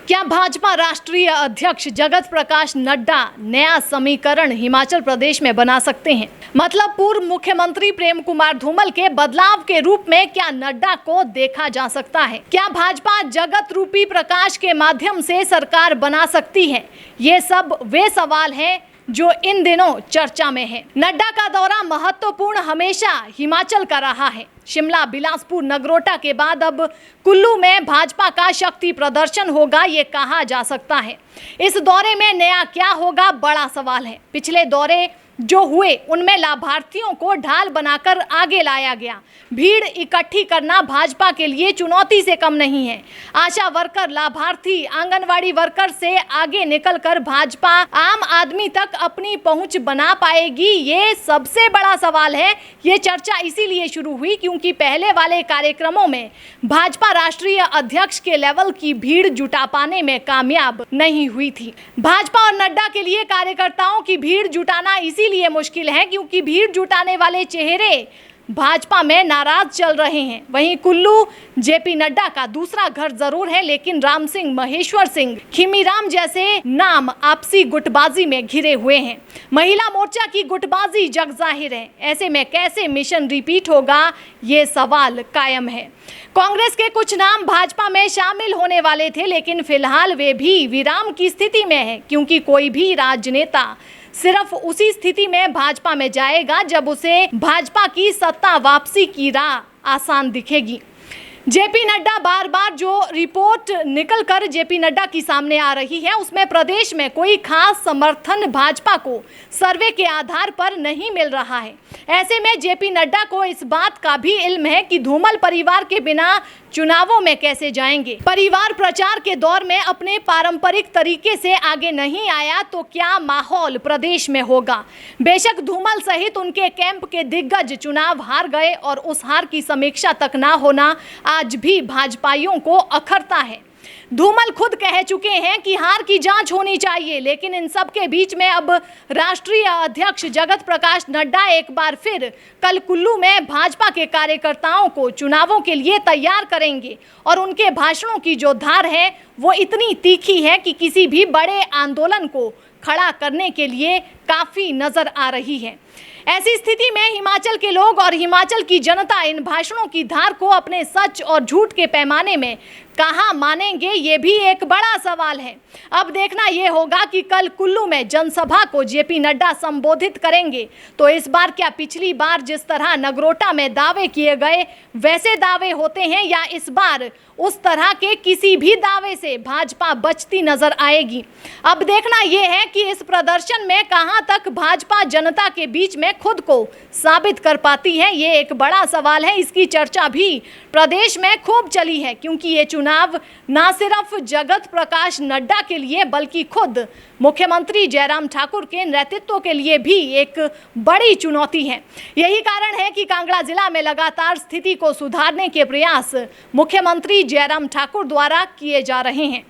क्या भाजपा राष्ट्रीय अध्यक्ष जगत प्रकाश नड्डा नया समीकरण हिमाचल प्रदेश में बना सकते हैं? मतलब पूर्व मुख्यमंत्री प्रेम कुमार धूमल के बदलाव के रूप में क्या नड्डा को देखा जा सकता है? क्या भाजपा जगत रूपी प्रकाश के माध्यम से सरकार बना सकती है? ये सब वे सवाल हैं जो इन दिनों चर्चा में है। नड्डा का दौरा महत्वपूर्ण हमेशा हिमाचल का रहा है। शिमला, बिलासपुर, नगरोटा के बाद अब कुल्लू में भाजपा का शक्ति प्रदर्शन होगा, ये कहा जा सकता है। इस दौरे में नया क्या होगा, बड़ा सवाल है। पिछले दौरे जो हुए उनमें लाभार्थियों को ढाल बनाकर आगे लाया गया। भीड़ इकट्ठी करना भाजपा के लिए चुनौती से कम नहीं है। आशा वर्कर, लाभार्थी, आंगनवाड़ी वर्कर से आगे निकलकर भाजपा आम आदमी तक अपनी पहुंच बना पाएगी, ये सबसे बड़ा सवाल है। ये चर्चा इसीलिए शुरू हुई क्योंकि पहले वाले कार्यक्रमों में भाजपा राष्ट्रीय अध्यक्ष के लेवल की भीड़ जुटा पाने में कामयाब नहीं हुई थी। भाजपा और नड्डा के लिए कार्यकर्ताओं की भीड़ जुटाना इसीलिए मुश्किल है क्योंकि भीड़ जुटाने वाले चेहरे भाजपा में नाराज चल रहे हैं। वहीं कुल्लू जेपी नड्डा का दूसरा घर जरूर है, लेकिन राम सिंह, महेश्वर सिंह, खीमीराम जैसे नाम आपसी गुटबाजी में घिरे हुए हैं। महिला मोर्चा की गुटबाजी जग जाहिर है। ऐसे में कैसे मिशन रिपीट होगा, ये सवाल कायम है। कांग्रेस के कुछ नाम भाजपा में शामिल होने वाले थे, लेकिन फिलहाल वे भी विराम की स्थिति में है क्योंकि कोई भी राजनेता सिर्फ उसी स्थिति में भाजपा में जाएगा जब उसे भाजपा की सत्ता वापसी की राह आसान दिखेगी। जेपी नड्डा, बार बार जो रिपोर्ट निकलकर जेपी नड्डा की सामने आ रही है उसमें प्रदेश में कोई खास समर्थन भाजपा को सर्वे के आधार पर नहीं मिल रहा है। ऐसे में जेपी नड्डा को इस बात का भी इल्म है कि धूमल परिवार के बिना चुनावों में कैसे जाएंगे। परिवार प्रचार के दौर में अपने पारंपरिक तरीके से आगे नहीं आया तो क्या माहौल प्रदेश में होगा। बेशक धूमल सहित उनके कैंप के दिग्गज चुनाव हार गए और उस हार की समीक्षा तक ना होना आज भी भाजपाइयों को अखरता है। धूमल खुद कह चुके हैं कि हार की जांच होनी चाहिए, लेकिन इन सब के बीच में अब राष्ट्रीय अध्यक्ष जगत प्रकाश नड्डा एक बार फिर कल कुल्लू में भाजपा के कार्यकर्ताओं को चुनावों के लिए तैयार करेंगे और उनके भाषणों की जो धार है वो इतनी तीखी है कि किसी भी बड़े आंदोलन को खड़ा करने के लिए काफ़ी नजर आ रही है। ऐसी स्थिति में हिमाचल के लोग और हिमाचल की जनता इन भाषणों की धार को अपने सच और झूठ के पैमाने में कहाँ मानेंगे, ये भी एक बड़ा सवाल है। अब देखना ये होगा कि कल कुल्लू में जनसभा को जेपी नड्डा संबोधित करेंगे तो इस बार क्या पिछली बार जिस तरह नगरोटा में दावे किए गए वैसे दावे होते हैं या इस बार उस तरह के किसी भी दावे से भाजपा बचती नजर आएगी। अब देखना यह है कि इस प्रदर्शन में कहां तक भाजपा जनता के बीच में खुद को साबित कर पाती है, ये एक बड़ा सवाल है। इसकी चर्चा भी प्रदेश में खूब चली है क्योंकि ये चुनाव ना सिर्फ जगत प्रकाश नड्डा के लिए बल्कि खुद मुख्यमंत्री जयराम ठाकुर के नेतृत्व के लिए भी एक बड़ी चुनौती है। यही कारण है कि कांगड़ा जिला में लगातार स्थिति को सुधारने के प्रयास मुख्यमंत्री जयराम ठाकुर द्वारा किए जा रहे हैं।